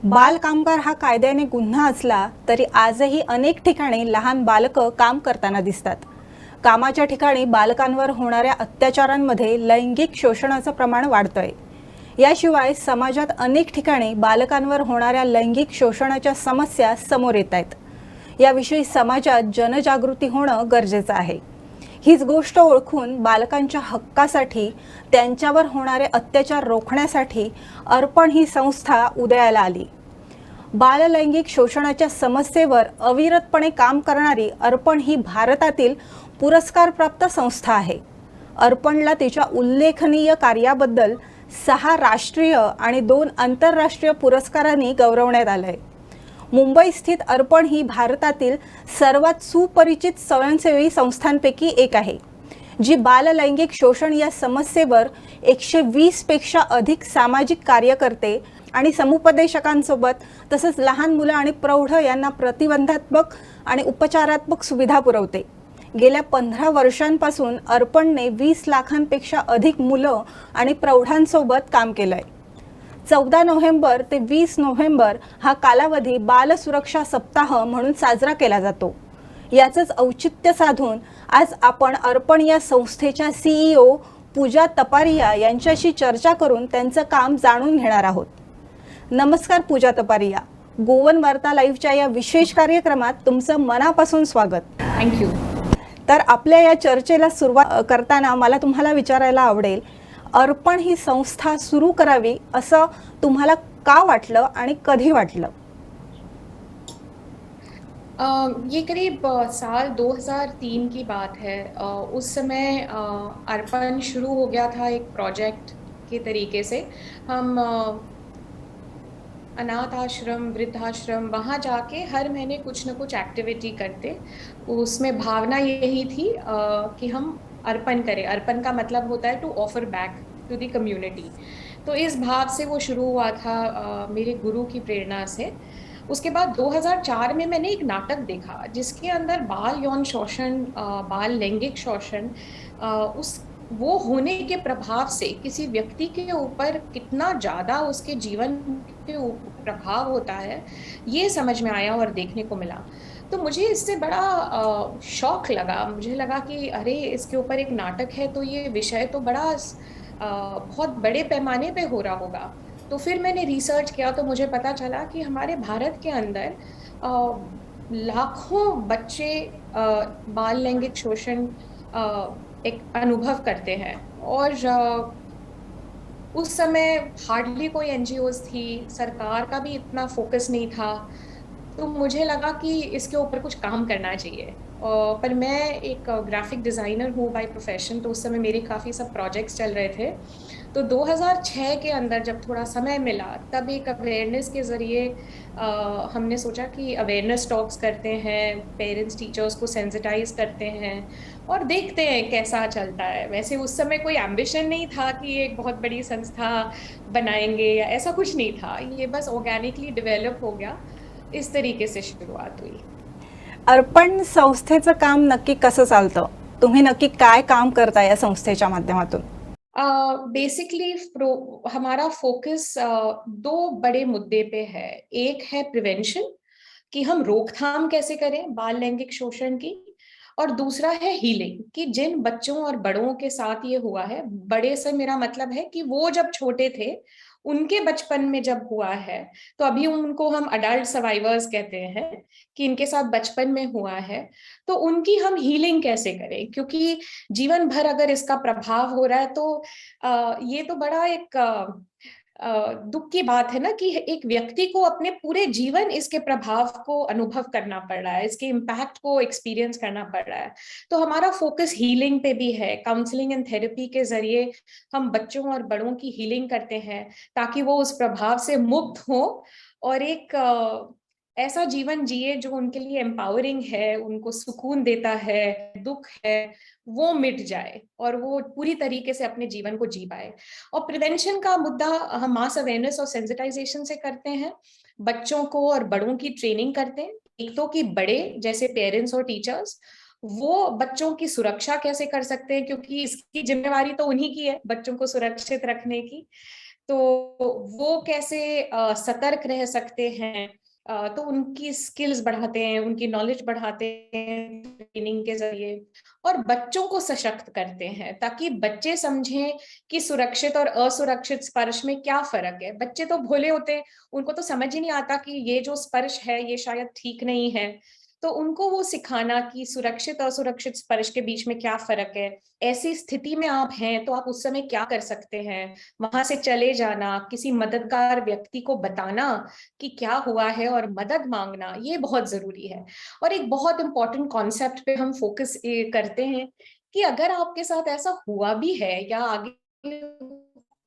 बाल कामगार हा कायद्याने गुन्हा असला तरी आजही अनेक ठिकाणी लहान बालकं काम करताना दिसतात. कामाच्या ठिकाणी बालकांवर होणाऱ्या अत्याचारांमध्ये लैंगिक शोषणाचं प्रमाण वाढतंय. याशिवाय समाजात अनेक ठिकाणी बालकांवर होणाऱ्या लैंगिक शोषणाच्या समस्या समोर येत आहेत. याविषयी समाजात जनजागृती होणं गरजेचं आहे. हीच गोष्ट ओळखून बालकांच्या हक्कासाठी, त्यांच्यावर होणारे अत्याचार रोखण्यासाठी अर्पण ही संस्था उदयाला आली. बाललैंगिक शोषणाच्या समस्येवर अविरतपणे काम करणारी अर्पण ही भारतातील पुरस्कारप्राप्त संस्था आहे. अर्पणला तिच्या उल्लेखनीय कार्याबद्दल 6 राष्ट्रीय आणि 2 आंतरराष्ट्रीय पुरस्कारांनी गौरवण्यात आलंय. मुंबई स्थित अर्पण ही भारतातील सर्वात सुपरिचित स्वयंसेवी संस्थांपैकी एक आहे, जी बाललैंगिक शोषण या समस्येवर 120 पेक्षा अधिक सामाजिक कार्यकर्ते आणि समुपदेशकांसोबत तसंच लहान मुलं आणि प्रौढ यांना प्रतिबंधात्मक आणि उपचारात्मक सुविधा पुरवते. गेल्या 15 वर्षांपासून अर्पणने 20 लाखांपेक्षा अधिक मुलं आणि प्रौढांसोबत काम केलंय. 14 नोव्हेंबर ते 20 नोव्हेंबर हा कालावधी बाल सुरक्षा सप्ताह म्हणून साजरा केला जातो. याचंच औचित्य साधून आज आपण अर्पण या संस्थेच्या CEO पूजा तपारिया यांच्याशी चर्चा करून त्यांचं काम जाणून घेणार आहोत. नमस्कार पूजा तपारिया, गोवन वार्ता लाईव्हच्या या विशेष कार्यक्रमात तुमचं मनापासून स्वागत. थँक्यू. तर आपल्या या चर्चेला सुरुवात करताना मला तुम्हाला विचारायला आवडेल, अर्पण ही संस्था सुरू करावी असं तुम्हाला का वाटलं आणि कधी वाटलं? ये करीब साल 2003 की बात है. उस समय अर्पण शुरू हो गया था एक प्रोजेक्ट के तरीके से. हम अनाथ आश्रम, वृद्धाश्रम, वहाँ जाके हर महीने कुछ न कुछ एक्टिविटी करते. उसमें भावना यही थी कि हम अर्पण करें. अर्पण का मतलब होता है to offer back to the community. तो इस भाव से वो शुरू हुआ था मेरे गुरु की प्रेरणा से. उसके बाद 2004 में मैंने एक नाटक देखा जिसके अंदर बाल यौन शोषण, बाल लैंगिक शोषण, उस वो होने के प्रभाव से किसी व्यक्ति के ऊपर कितना ज़्यादा उसके जीवन के ऊपर प्रभाव होता है, ये समझ में आया और देखने को मिला. तो मुझे इससे बड़ा शौक लगा. मुझे लगा कि अरे इसके ऊपर एक नाटक है तो ये विषय तो बड़ा बहुत बड़े पैमाने पे हो रहा होगा. तो फिर मैंने रिसर्च किया तो मुझे पता चला कि हमारे भारत के अंदर लाखों बच्चे बाल लैंगिक शोषण एक अनुभव करते हैं. और उस समय हार्डली कोई NGOs थी, सरकार का भी इतना फोकस नहीं था. तो मुझे लगा कि इसके ऊपर कुछ काम करना चाहिए. पर मैं एक ग्राफिक डिज़ाइनर हूँ बाय प्रोफेशन, तो उस समय मेरे काफ़ी सब प्रोजेक्ट्स चल रहे थे. तो 2006 के अंदर जब थोड़ा समय मिला तब एक अवेयरनेस के ज़रिए हमने सोचा कि अवेयरनेस टॉक्स करते हैं, पेरेंट्स टीचर्स को सेंसिटाइज करते हैं और देखते हैं कैसा चलता है. वैसे उस समय कोई एम्बिशन नहीं था कि एक बहुत बड़ी संस्था बनाएंगे या ऐसा कुछ नहीं था. ये बस ऑर्गेनिकली डेवलप हो गया. इस तरीके से शुरुआत हुई. अर्पण संस्थेचं काम नक्की कसं चालतं? तुम्ही नक्की काय काम करता या संस्थेच्या माध्यमातून? बेसिकली हमारा फोकस 2 बड़े मुद्दे पे है. एक है प्रिवेंशन, कि हम रोकथाम कैसे करें बाल लैंगिक शोषण की, और दूसरा है हीलिंग, कि जिन बच्चों और बड़ों के साथ ये हुआ है, बड़े से मेरा मतलब है कि वो जब छोटे थे उनके बचपन में जब हुआ है, तो अभी उनको हम अडल्ट सर्वाइवर्स कहते हैं, कि इनके साथ बचपन में हुआ है, तो उनकी हम हीलिंग कैसे करें. क्योंकि जीवन भर अगर इसका प्रभाव हो रहा है तो ये तो बड़ा एक दुख की बात है ना कि एक व्यक्ति को अपने पूरे जीवन इसके प्रभाव को अनुभव करना पड़ रहा है, इसके इम्पैक्ट को एक्सपीरियंस करना पड़ रहा है. तो हमारा फोकस हीलिंग पे भी है. काउंसलिंग एंड थेरेपी के जरिए हम बच्चों और बड़ों की हीलिंग करते हैं ताकि वो उस प्रभाव से मुक्त हो और एक ऐसा जीवन जिए जो उनके लिए एम्पावरिंग है, उनको सुकून देता है, दुख है वो मिट जाए और वो पूरी तरीके से अपने जीवन को जी पाए. और प्रिवेंशन का मुद्दा हम मास अवेयरनेस और सेंसिटाइजेशन से करते हैं. बच्चों को और बड़ों की ट्रेनिंग करते हैं. एक तो कि बड़े जैसे पेरेंट्स और टीचर्स वो बच्चों की सुरक्षा कैसे कर सकते हैं, क्योंकि इसकी जिम्मेवारी तो उन्हीं की है बच्चों को सुरक्षित रखने की. तो वो कैसे सतर्क रह सकते हैं, तो उनकी स्किल्स बढ़ाते हैं, उनकी नॉलेज बढ़ाते हैं ट्रेनिंग के जरिए, और बच्चों को सशक्त करते हैं ताकि बच्चे समझें कि सुरक्षित और असुरक्षित स्पर्श में क्या फर्क है। बच्चे तो भोले होते हैं, उनको तो समझ ही नहीं आता कि ये जो स्पर्श है ये शायद ठीक नहीं है। तो उनको वो सिखाना कि सुरक्षित और असुरक्षित स्पर्श के बीच में क्या फर्क है, ऐसी स्थिति में आप हैं तो आप उस समय क्या कर सकते हैं, वहां से चले जाना, किसी मददगार व्यक्ति को बताना कि क्या हुआ है और मदद मांगना, ये बहुत जरूरी है। और एक बहुत इंपॉर्टेंट कॉन्सेप्ट पे हम फोकस करते हैं कि अगर आपके साथ ऐसा हुआ भी है या आगे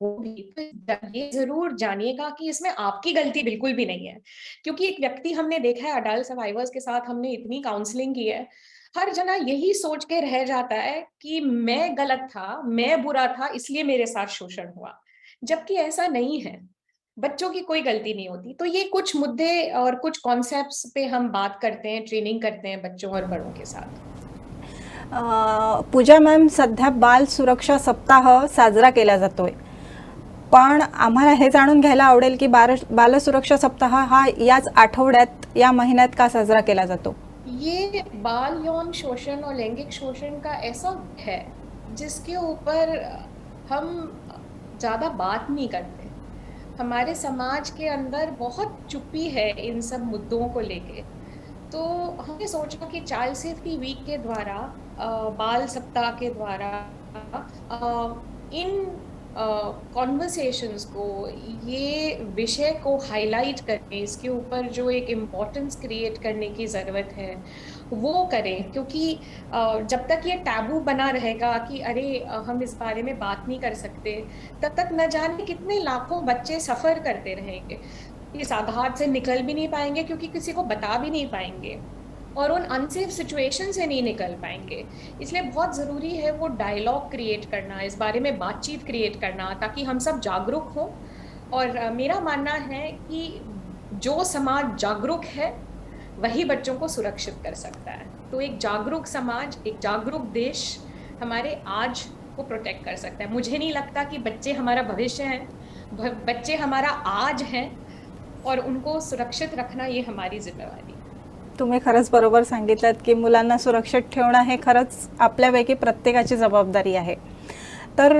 हो भी, तो ये जरूर जानिएगा कि इसमें आपकी गलती बिल्कुल भी नहीं है। क्योंकि एक व्यक्ति हमने देखा है, अडल्ट सर्वाइवर्स के साथ हमने इतनी काउंसलिंग की है, हर जना यही सोच के रह जाता है कि मैं गलत था, मैं बुरा था, इसलिए मेरे साथ शोषण हुआ, जबकि ऐसा नहीं है। बच्चों की कोई गलती नहीं होती। तो ये कुछ मुद्दे और कुछ कॉन्सेप्ट्स पे हम बात करते हैं, ट्रेनिंग करते हैं बच्चों और बड़ों के साथ। पूजा मॅम, सध्या बाल सुरक्षा सप्ताह साजरा केला जातोय, पण आम्हाला हे जाणून घ्यायला आवडेल की बाल सुरक्षा सप्ताह हा याच आठवड्यात, या महिन्यात का साजरा केला जातो? ये बाल यौन शोषण और लैंगिक शोषण का ऐसा है जिसके ऊपर हम ज्यादा बात नहीं करते। हमारे समाज के अंदर बहुत चुप्पी है इन सब मुद्दों को लेके। तो हमने सोचा कि चाइल्ड सेफ्टी वीक के द्वारा, बाल सप्ताह के द्वारा, इन कॉन्वर्सेशंस को, ये विषय को हाईलाइट करके इसके ऊपर जो एक इम्पोर्टेंस क्रिएट करने की ज़रूरत है वो करें। क्योंकि जब तक ये टैबू बना रहेगा कि अरे हम इस बारे में बात नहीं कर सकते, तब तक न जाने कितने लाखों बच्चे सफ़र करते रहेंगे, इस आघात से निकल भी नहीं पाएंगे क्योंकि किसी को बता भी नहीं पाएंगे, और उन अनसेफ सिचुएशन से नहीं निकल पाएंगे। इसलिए बहुत ज़रूरी है वो डायलॉग क्रिएट करना, इस बारे में बातचीत क्रिएट करना, ताकि हम सब जागरूक हों। और मेरा मानना है कि जो समाज जागरूक है वही बच्चों को सुरक्षित कर सकता है। तो एक जागरूक समाज, एक जागरूक देश हमारे आज को प्रोटेक्ट कर सकता है। मुझे नहीं लगता कि बच्चे हमारा भविष्य हैं, बच्चे हमारा आज हैं, और उनको सुरक्षित रखना ये हमारी जिम्मेवारी है। तुम्ही खरंच बरोबर सांगितलं की मुलांना सुरक्षित ठेवणं हे खरंच आपल्यापैकी प्रत्येकाची जबाबदारी आहे। तर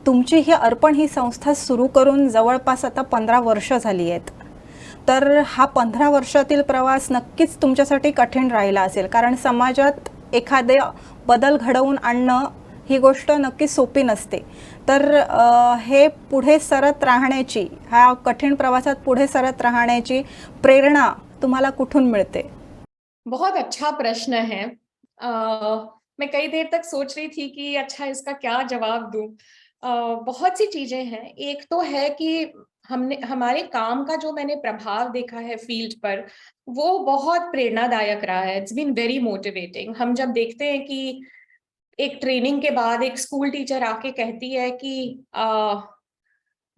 तुमची ही अर्पण ही संस्था सुरू करून जवळपास आता 15 वर्ष झाली आहेत। तर हा 15 वर्षातील प्रवास नक्कीच तुमच्यासाठी कठीण राहिला असेल, कारण समाजात एखादे बदल घडवून आणणं ही गोष्ट नक्की सोपी नसते। तर हे पुढे सरत राहण्याची, ह्या कठीण प्रवासात पुढे सरत राहण्याची प्रेरणा तुम्हाला कुठून मिळते? बहुत अच्छा प्रश्न है। मैं कई देर तक सोच रही थी कि अच्छा इसका क्या जवाब दूं। बहुत सी चीजें हैं। एक तो है कि हमने हमारे काम का जो मैंने प्रभाव देखा है फील्ड पर, वो बहुत प्रेरणादायक रहा है। It's been very motivating. हम जब देखते हैं कि एक ट्रेनिंग के बाद एक स्कूल टीचर आके कहती है कि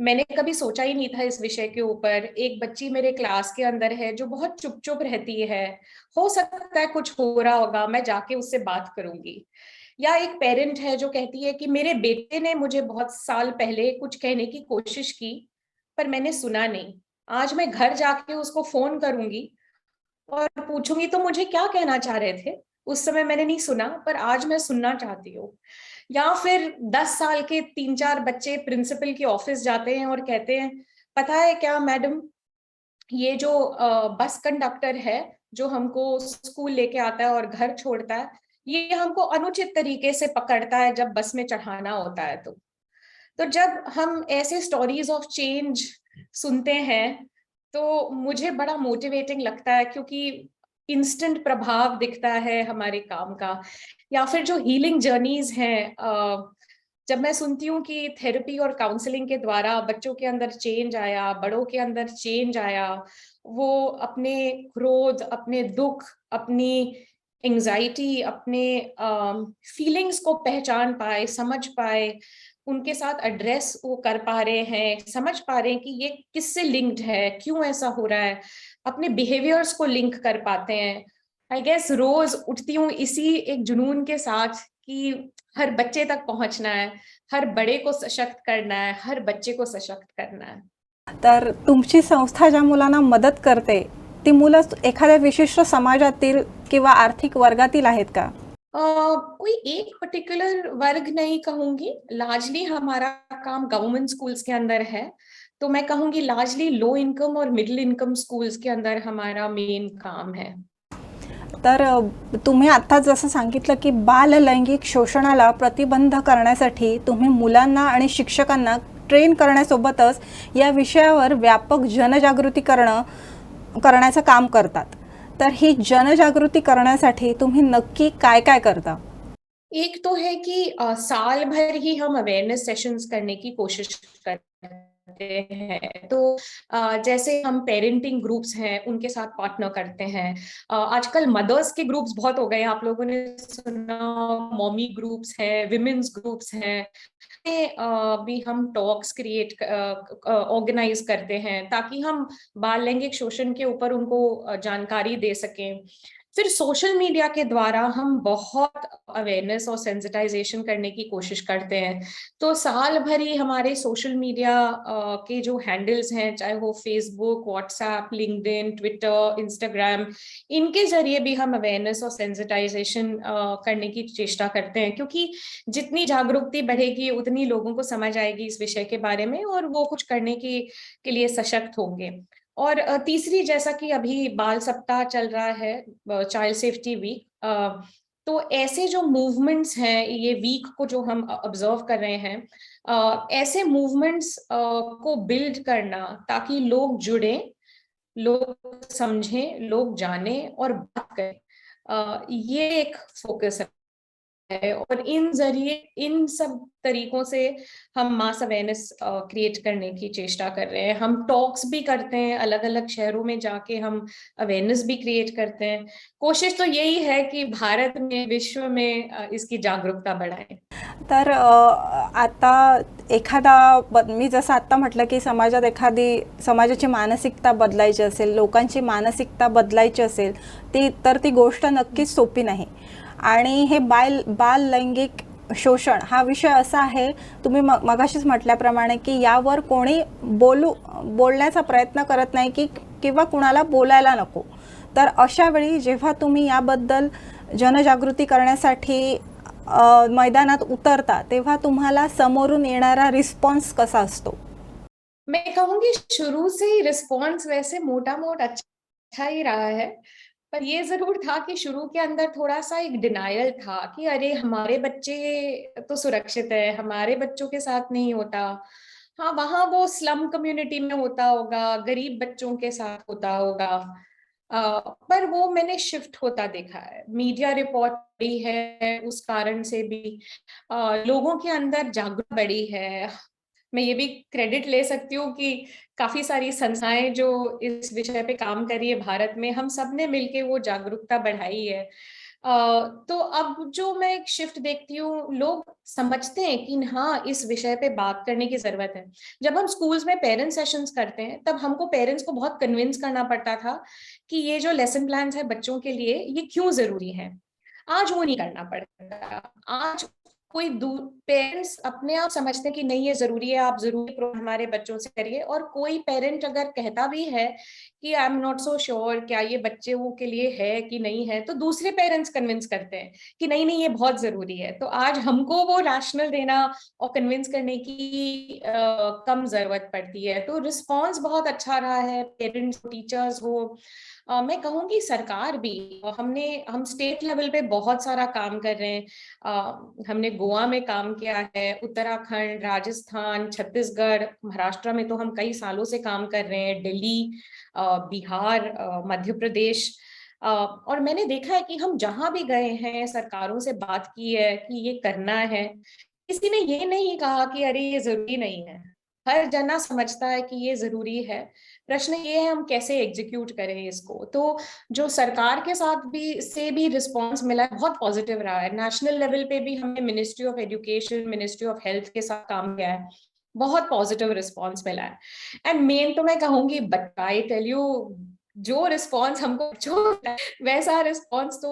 मैंने कभी सोचा ही नहीं था इस विषय के ऊपर, एक बच्ची मेरे क्लास के अंदर है जो बहुत चुप चुप रहती है, हो सकता है कुछ हो रहा होगा, मैं जाके उससे बात करूंगी। या एक पेरेंट है जो कहती है कि मेरे बेटे ने मुझे बहुत साल पहले कुछ कहने की कोशिश की पर मैंने सुना नहीं, आज मैं घर जाके उसको फोन करूंगी और पूछूंगी तो मुझे क्या कहना चाह रहे थे, उस समय मैंने नहीं सुना पर आज मैं सुनना चाहती हूँ। या फिर 10 साल के 3-4 बच्चे प्रिंसिपल के ऑफिस जाते हैं और कहते हैं, पता है क्या मैडम, ये जो बस कंडक्टर है जो हमको स्कूल लेके आता है और घर छोड़ता है, ये हमको अनुचित तरीके से पकड़ता है जब बस में चढ़ाना होता है। तो जब हम ऐसे स्टोरीज ऑफ चेंज सुनते हैं तो मुझे बड़ा मोटिवेटिंग लगता है, क्योंकि इंस्टेंट प्रभाव दिखता है हमारे काम का। या फिर जो हीलिंग जर्नीज हैं, जब मैं सुनती हूँ कि थेरेपी और काउंसलिंग के द्वारा बच्चों के अंदर चेंज आया, बड़ों के अंदर चेंज आया, वो अपने क्रोध, अपने दुख, अपनी एंजाइटी, अपने फीलिंग्स को पहचान पाए, समझ पाए, उनके साथ एड्रेस वो कर पा रहे हैं, समझ पा रहे हैं कि ये किससे लिंक्ड है, क्यों ऐसा हो रहा है, अपने बिहेवियर्स को लिंक कर पाते हैं। आई गेस रोज उठती हूँ इसी एक जुनून के साथ कि हर बच्चे तक पहुंचना है, हर बड़े को सशक्त करना है, हर बच्चे को सशक्त करना है। तर तुमची संस्था ज्या मुलांना मदत करते ती मुलं एखाद्या विशिष्ट समाजातील किंवा आर्थिक वर्गातील आहेत का? कोई एक पर्टिकुलर वर्ग नहीं कहूंगी, लार्जली हमारा काम गवर्नमेंट स्कूल्स के अंदर है, तो मैं कहूंगी लार्जली लो इनकम और मिडिल इनकम स्कूल्स के अंदर हमारा मेन काम है। तर तुम्ही आत्ताच जसं सांगितलं की बाल लैंगिक शोषणाला प्रतिबंध करण्यासाठी तुम्ही मुलांना आणि शिक्षकांना ट्रेन करण्यासोबतच या विषयावर व्यापक जनजागृती करण्याचं काम करतात. तर ही जनजागृती करण्यासाठी तुम्ही नक्की काय काय करता? एक तो है कि साल भर ही हम अवेयरनेस सेशंस करने की कोशिश करते हैं। तो जैसे हम पेरेंटिंग ग्रुप्स हैं उनके साथ पार्टनर करते हैं। आजकल मदर्स के ग्रुप्स बहुत हो गए हैं, आप लोगों ने सुना, मॉमी ग्रुप्स हैं, विमेन्स ग्रुप्स हैं। भी हम टॉक्स क्रिएट ऑर्गेनाइज करते हैं ताकि हम बाल लैंगिक शोषण के ऊपर उनको जानकारी दे सकें। फिर सोशल मीडिया के द्वारा हम बहुत अवेयरनेस और सेंसिटाइजेशन करने की कोशिश करते हैं। तो साल भर ही हमारे सोशल मीडिया के जो हैंडल्स हैं, चाहे वो Facebook, WhatsApp, LinkedIn, Twitter, Instagram, इनके जरिए भी हम अवेयरनेस और सेंसिटाइजेशन करने की चेष्टा करते हैं, क्योंकि जितनी जागरूकता बढ़ेगी उतनी लोगों को समझ आएगी इस विषय के बारे में और वो कुछ करने के लिए सशक्त होंगे। और तीसरी, जैसा कि अभी बाल सप्ताह चल रहा है, चाइल्ड सेफ्टी वीक, तो ऐसे जो मूवमेंट्स हैं, ये वीक को जो हम ऑब्जर्व कर रहे हैं, ऐसे मूवमेंट्स को बिल्ड करना ताकि लोग जुड़े, लोग समझें, लोग जाने और बात करें, ये एक फोकस है। और इन सब तरीकों से हम मास अवेयरनेस क्रिएट करने की चेष्टा कर रहे हैं। हम टॉक्स भी करते हैं, अलग अलग शहरों में जाके हम अवेयरनेस भी क्रिएट करते हैं। कोशिश तो यही है कि भारत में, विश्व में इसकी जागरूकता बढ़ाएं। तर आता मी जसं आत्ता म्हटलं की समाजात एखादी समाजाची मानसिकता बदलायची असेल, लोकांची मानसिकता बदलायची असेल, ती गोष्ट नक्कीच सोपी नाही. आणि हे बाल लैंगिक शोषण हा विषय असा आहे, तुम्ही मगाशीच म्हटल्याप्रमाणे की यावर कोणी बोलण्याचा प्रयत्न करत नाही की किंवा कुणाला बोलायला नको. तर अशा वेळी जेव्हा तुम्ही याबद्दल जनजागृती करण्यासाठी मैदानात उतरता तेव्हा तुम्हाला समोरून येणारा रिस्पॉन्स कसा असतो? मैं कहूंगी शुरू से ही रिस्पॉन्स वैसे मोटा मोटा अच्छा ही रहा है, पर ये जरूर था कि शुरू के अंदर थोड़ा सा एक डिनायल था कि अरे हमारे बच्चे तो सुरक्षित है, हमारे बच्चों के साथ नहीं होता। हाँ, वहां वो स्लम कम्युनिटी में होता होगा, गरीब बच्चों के साथ होता होगा, पर वो मैंने शिफ्ट होता देखा है। मीडिया रिपोर्ट बढ़ी है, उस कारण से भी लोगों के अंदर जागरूकता बढ़ी है। मैं ये भी क्रेडिट ले सकती हूँ कि काफी सारी संस्थाएं जो इस विषय पे काम कर रही है भारत में, हम सब ने मिलके वो जागरूकता बढ़ाई है। तो अब जो मैं एक शिफ्ट देखती हूँ, लोग समझते हैं कि हाँ, इस विषय पे बात करने की जरूरत है। जब हम स्कूल्स में पेरेंट्स सेशंस करते हैं, तब हमको पेरेंट्स को बहुत कन्विंस करना पड़ता था कि ये जो लेसन प्लान्स है बच्चों के लिए, ये क्यों जरूरी है। आज वो नहीं करना पड़ता। आज कोई पेरेंट्स अपने आप समझते हैं कि नहीं, ये जरूरी है, आप जरूरी हमारे बच्चों से करिए। और कोई पेरेंट अगर कहता भी है कि I am not so sure क्या ये बच्चों के लिए है कि नहीं है, तो दूसरे पेरेंट्स कन्विंस करते हैं कि नहीं नहीं, ये बहुत जरूरी है। तो आज हमको वो रैशनल देना और कन्विंस करने की कम जरूरत पड़ती है। तो रिस्पॉन्स बहुत अच्छा रहा है, पेरेंट्स, टीचर्स हो, मैं कहूंगी सरकार भी। हम स्टेट लेवल पे बहुत सारा काम कर रहे हैं। हमने गोवा में काम किया है, उत्तराखंड, राजस्थान, छत्तीसगढ़, महाराष्ट्र में तो हम कई सालों से काम कर रहे हैं, दिल्ली, बिहार, मध्य प्रदेश। और मैंने देखा है कि हम जहां भी गए हैं, सरकारों से बात की है कि ये करना है, किसी ने ये नहीं कहा कि अरे ये जरूरी नहीं है। हर जना समझता है कि ये जरूरी है। प्रश्न ये है हम कैसे एग्जीक्यूट करें इसको। तो जो सरकार के साथ भी रिस्पांस मिला है, बहुत पॉजिटिव रहा है। नेशनल लेवल पे भी हमने ministry of education, ministry of health के साथ काम किया है, बहुत पॉजिटिव रिस्पांस मिला है। एंड मेन तो मैं कहूंगी, बट आई टेल यू, जो रिस्पॉन्स हमको जो वैसा रिस्पॉन्स तो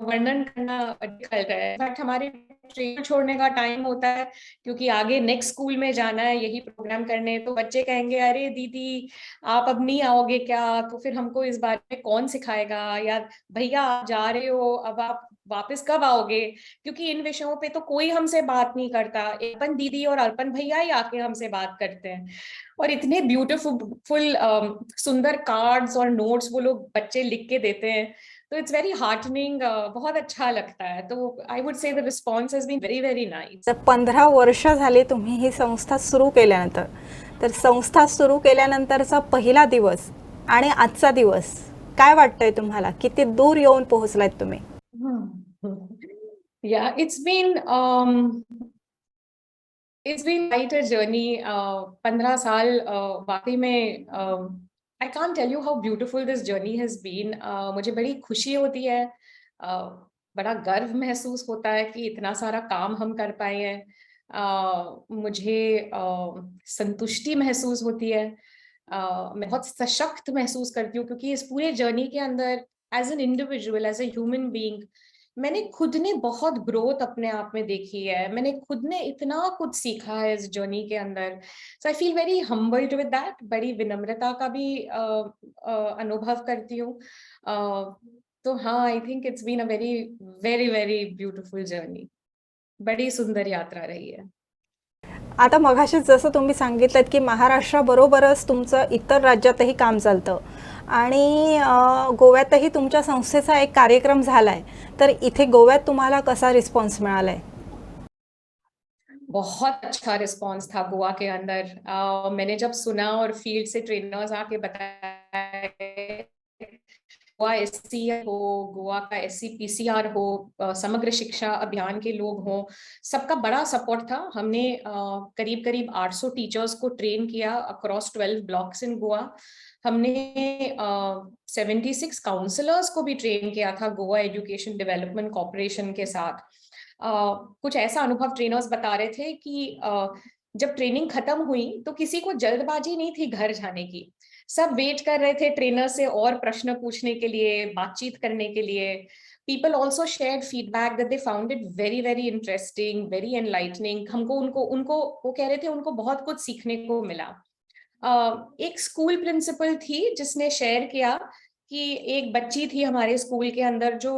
वर्णन करना डिफिकल्ट है। बट हमारे ट्रेन छोड़ने का टाइम होता है, क्योंकि आगे नेक्स्ट स्कूल में जाना है यही प्रोग्राम करने, तो बच्चे कहेंगे अरे दीदी आप अब नहीं आओगे क्या, तो फिर हमको इस बारे में कौन सिखाएगा, या भैया आप जा रहे हो अब आप वापस कब आओगे, क्योंकि इन विषयों पे तो कोई हमसे बात नहीं करता, अर्पण दीदी और अर्पण भैया ही आके हमसे बात करते हैं। और इतने ब्यूटीफुल सुंदर कार्ड्स और नोट्स वो लोग बच्चे लिख के देते हैं, तो इट्स वेरी हार्टनिंग, बहुत अच्छा लगता है। तो I would say the response has been very very nice. तर 15 वर्ष झाली तुम्ही ही संस्था सुरू केल्यानंतर, तर संस्था सुरू केल्यानंतरचा पहिला दिवस आणि आजचा दिवस काय वाटतंय तुम्हाला? किती दूर येऊन पोहोचलात तुम्ही? Yeah, it's been quite a journey. 15 साल वाकई में I can't tell you how beautiful this journey has been. मुझे बड़ी खुशी होती है, बड़ा गर्व महसूस होता है कि इतना सारा काम हम कर पाए हैं। मुझे संतुष्टि महसूस होती है, मैं बहुत सशक्त महसूस करती हूँ, क्योंकि इस पूरे जर्नी के अंदर as an individual, as a human being, मैंने खुद ने बहुत ग्रोथ अपने आप में देखी है, मैंने खुद ने इतना कुछ सीखा है इस जर्नी के अंदर। So I feel very humbled with that, बड़ी विनम्रता का भी अनुभव करती हूँ। तो हाँ, I think it's been a very very very beautiful journey, बड़ी सुंदर यात्रा रही है। आता मघाशीच जसं तुम्ही सांगितलंत की महाराष्ट्राबरोबरच तुमचं इतर राज्यातही काम चालतं आणि गोव्यातही तुमच्या संस्थेचा एक कार्यक्रम झालाय, तर इथे गोव्यात तुम्हाला कसा रिस्पॉन्स मिळालाय? बहुत अच्छा रिस्पांस था गोवा के अंदर। मैंने जब सुना और फील्ड से ट्रेनर्स आके बताया, गोवा एससी हो, गोवा का एससी पीसीआर हो, समग्र शिक्षा अभियान के लोग हों, सबका बड़ा सपोर्ट था। हमने करीब करीब 800 टीचर्स को ट्रेन किया अक्रॉस 12 ब्लॉक्स इन गोवा। हमने 76 काउंसलर्स को भी ट्रेन किया था गोवा एजुकेशन डेवलपमेंट कॉर्पोरेशन के साथ। कुछ ऐसा अनुभव ट्रेनर्स बता रहे थे कि जब ट्रेनिंग खत्म हुई तो किसी को जल्दबाजी नहीं थी घर जाने की, सब वेट कर रहे थे ट्रेनर से और प्रश्न पूछने के लिए, बातचीत करने के लिए। People also share feedback that they found it very very interesting, very enlightening. हमको उनको उनको वो कह रहे थे उनको बहुत कुछ सीखने को मिला। एक स्कूल प्रिंसिपल थी जिसने शेयर किया कि एक बच्ची थी हमारे स्कूल के अंदर जो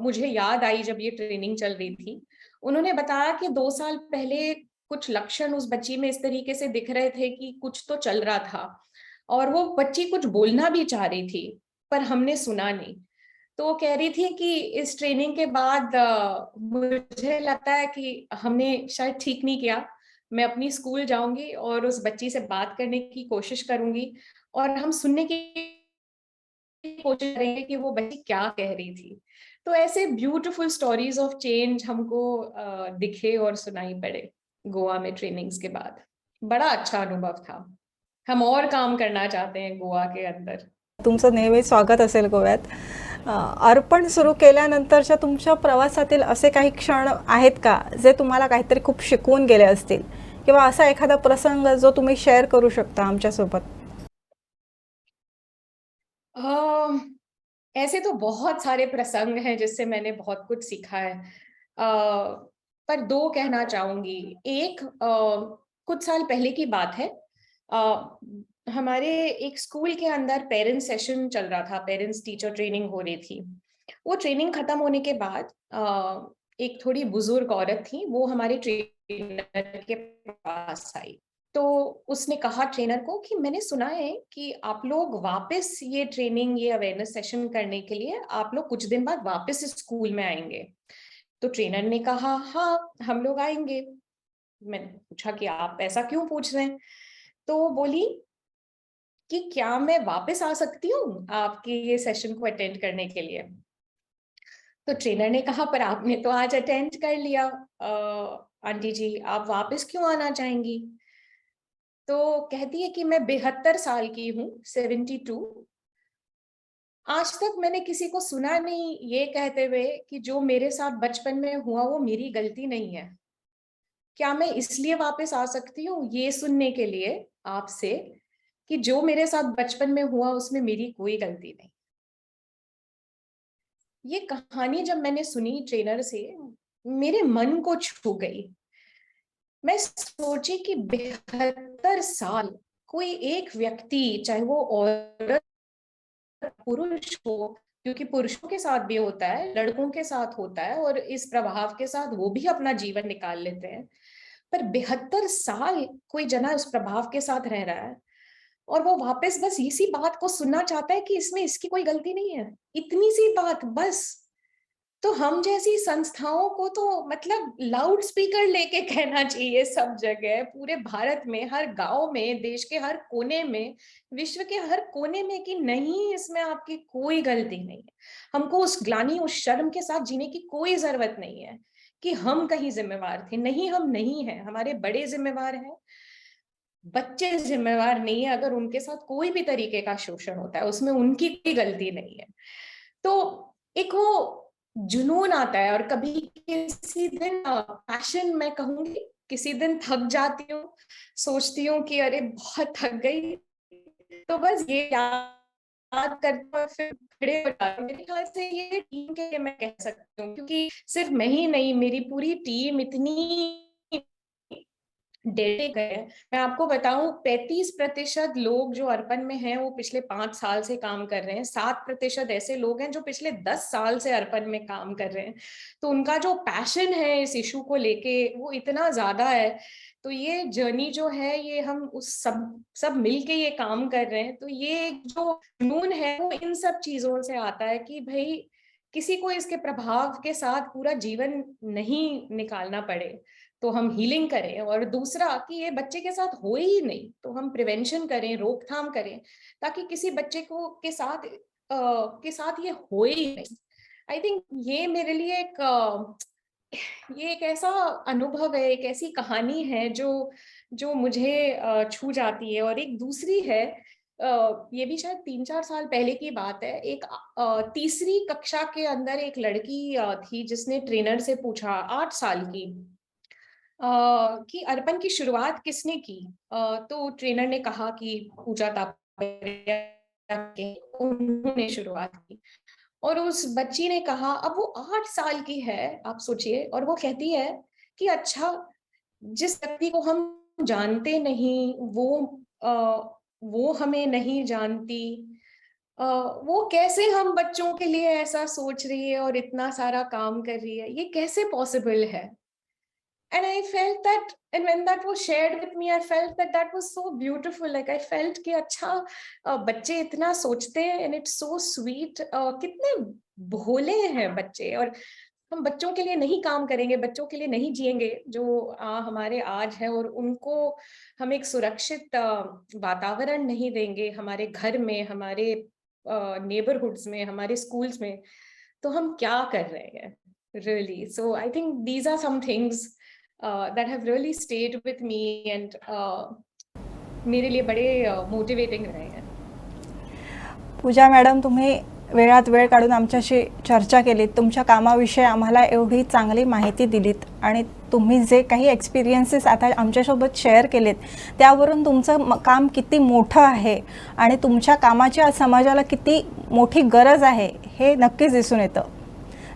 मुझे याद आई जब ये ट्रेनिंग चल रही थी। उन्होंने बताया कि 2 साल पहले कुछ लक्षण उस बच्ची में इस तरीके से दिख रहे थे कि कुछ तो चल रहा था, और वो बच्ची कुछ बोलना भी चाह रही थी, पर हमने सुना नहीं। तो वो कह रही थी कि इस ट्रेनिंग के बाद मुझे लगता है कि हमने शायद ठीक नहीं किया। मैं अपनी स्कूल जाऊंगी और उस बच्ची से बात करने की कोशिश करूंगी, और हम सुनने की कोशिश करेंगे कि वो बच्ची क्या कह रही थी। तो ऐसे ब्यूटीफुल स्टोरीज ऑफ चेंज हमको दिखे और सुनाई पड़े गोवा में ट्रेनिंग्स के बाद। बड़ा अच्छा अनुभव था। हम और काम करना चाहते हैं गोवा के अंदर। तुमचं नेहमी स्वागत असेल गोव्यात। अर्पण सुरू केल्यानंतरच्या तुमच्या प्रवासातील असे काही क्षण आहेत का जे तुम्हाला काहीतरी खूप शिकवून गेले असतील, किंवा असा एखादा प्रसंग जो तुम्ही शेअर करू शकता आमच्यासोबत? ऐसे तो बहुत सारे प्रसंग हैं जिससे मैंने बहुत कुछ सीखा है, पर 2 कहना चाहूंगी। एक कुछ साल पहले की बात है। हमारे एक स्कूल के अंदर पेरेंट्स सेशन चल रहा था, पेरेंट्स टीचर ट्रेनिंग हो रही थी। वो ट्रेनिंग खत्म होने के बाद एक थोड़ी बुजुर्ग औरत थी, वो हमारे ट्रेनर के पास आई। तो उसने कहा ट्रेनर को कि मैंने सुना है कि आप लोग वापस ये ट्रेनिंग, ये अवेयरनेस सेशन करने के लिए आप लोग कुछ दिन बाद वापस स्कूल में आएंगे। तो ट्रेनर ने कहा हाँ हम लोग आएंगे। मैंने पूछा कि आप ऐसा क्यों पूछ रहे हैं? तो वो बोली कि क्या मैं वापस आ सकती हूँ आपके ये सेशन को अटेंड करने के लिए? तो ट्रेनर ने कहा पर आपने तो आज अटेंड कर लिया, आंटी जी आप वापस क्यों आना चाहेंगी? तो कहती है कि मैं 72 साल की हूँ, 72। आज तक मैंने किसी को सुना नहीं ये कहते हुए कि जो मेरे साथ बचपन में हुआ वो मेरी गलती नहीं है। क्या मैं इसलिए वापस आ सकती हूँ ये सुनने के लिए आपसे कि जो मेरे साथ बचपन में हुआ उसमें मेरी कोई गलती नहीं। ये कहानी जब मैंने सुनी ट्रेनर से, मेरे मन को छू गई। मैं सोची कि 72 साल कोई एक व्यक्ति, चाहे वो औरत पुरुष हो, क्योंकि पुरुषों के साथ भी होता है, लड़कों के साथ होता है, और इस प्रभाव के साथ वो भी अपना जीवन निकाल लेते हैं। पर 72 साल कोई जना उस प्रभाव के साथ रह रहा है, और वो वापस बस इसी बात को सुनना चाहता है कि इसमें इसकी कोई गलती नहीं है। इतनी सी बात बस। तो हम जैसी संस्थाओं को तो मतलब लाउड स्पीकर लेके कहना चाहिए सब जगह, पूरे भारत में, हर गांव में, देश के हर कोने में, विश्व के हर कोने में, कि नहीं, इसमें आपकी कोई गलती नहीं है। हमको उस ग्लानि, उस शर्म के साथ जीने की कोई जरूरत नहीं है कि हम कहीं जिम्मेवार थे। नहीं, हम नहीं हैं। हमारे बड़े जिम्मेवार हैं, बच्चे जिम्मेवार नहीं है अगर उनके साथ कोई भी तरीके का शोषण होता है, उसमें उनकी कोई गलती नहीं है। तो एक वो जुनून आता है, और कभी किसी दिन पैशन, मैं कहूंगी, किसी दिन थक जाती हूँ, सोचती हूँ कि अरे बहुत थक गई, तो बस ये याद करती हूँ और फिर खड़े हो जाती हूँ। मेरे ख्याल से ये टीम के लिए मैं कह सकती हूँ, क्योंकि सिर्फ मैं ही नहीं, मेरी पूरी टीम इतनी डेटे गए। मैं आपको बताऊं, 35% लोग जो अर्पण में हैं वो पिछले 5 साल से काम कर रहे हैं। 7% ऐसे लोग हैं जो पिछले 10 साल से अर्पण में काम कर रहे हैं। तो उनका जो पैशन है इस इशू को लेके वो इतना ज्यादा है। तो ये जर्नी जो है, ये हम उस सब मिलके ये काम कर रहे हैं। तो ये जो जुनून है वो इन सब चीजों से आता है कि भाई किसी को इसके प्रभाव के साथ पूरा जीवन नहीं निकालना पड़े, तो हम हीलिंग करें। और दूसरा कि ये बच्चे के साथ हो ही नहीं, तो हम प्रिवेंशन करें, रोकथाम करें, ताकि किसी बच्चे को के साथ ये हो ही नहीं। आई थिंक ये मेरे लिए ये एक ऐसा अनुभव है, एक ऐसी कहानी है जो जो मुझे छू जाती है। और एक दूसरी है, ये भी शायद 3-4 साल पहले की बात है। एक तीसरी कक्षा के अंदर एक लड़की थी जिसने ट्रेनर से पूछा, 8 साल की, कि अर्पण की शुरुआत किसने की। तो ट्रेनर ने कहा कि पूजा तापरिया के उन्होंने शुरुआत की। और उस बच्ची ने कहा, अब वो 8 साल की है, आप सोचिए, और वो कहती है कि अच्छा, जिस व्यक्ति को हम जानते नहीं, वो हमें नहीं जानती, वो कैसे हम बच्चों के लिए ऐसा सोच रही है और इतना सारा काम कर रही है, ये कैसे पॉसिबल है। And I felt that, and when that was shared with me, I felt that that was so beautiful. Like I felt कि अच्छा, बच्चे इतना सोचते हैं, and it's so sweet. कितने भोले हैं बच्चे, और हम बच्चों के लिए नहीं काम करेंगे, बच्चों के लिए नहीं जिएंगे जो हमारे आज है, और उनको हम एक सुरक्षित वातावरण नहीं देंगे हमारे घर में, हमारे नेबरहुड्स में, हमारे स्कूल्स में, तो हम क्या कर रहे हैं really. So I think these are some things that have really stayed with me, and मेरे लिए बड़े मोटिवेटिंग रहे हैं। पूजा मॅडम, तुम्ही वेळात वेळ काढून आमच्याशी चर्चा केलीत, तुमच्या कामाविषयी आम्हाला एवढी चांगली माहिती दिलीत, आणि तुम्ही जे काही एक्सपिरियन्सेस आता आमच्यासोबत शेअर केलेत त्यावरून तुमचं काम किती मोठं आहे आणि तुमच्या कामाची आज समाजाला किती मोठी गरज आहे हे नक्कीच दिसून येतं।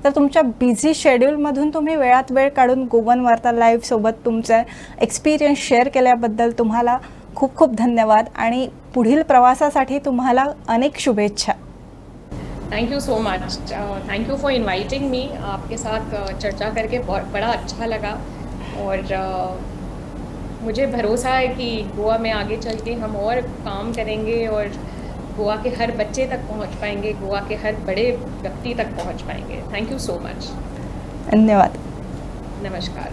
तर तुमच्या बिझी शेड्यूलमधून तुम्ही वेळात वेळ काढून गोवन वार्ता लाईव्ह सोबत तुमचा एक्सपिरियन्स शेअर केल्याबद्दल तुम्हाला खूप खूप धन्यवाद, आणि पुढील प्रवासासाठी तुम्हाला अनेक शुभेच्छा। Thank you so much. Thank you for inviting me. आपके साथ चर्चा करके बहुत बड़ा अच्छा लगा, और मुझे भरोसा है कि गोवा में आगे चल के हम और काम करेंगे, और गोवा के हर बच्चे तक पहुंच पाएंगे, गोवा के हर बड़े व्यक्ति तक पहुंच पाएंगे। Thank you so much. धन्यवाद। नमस्कार।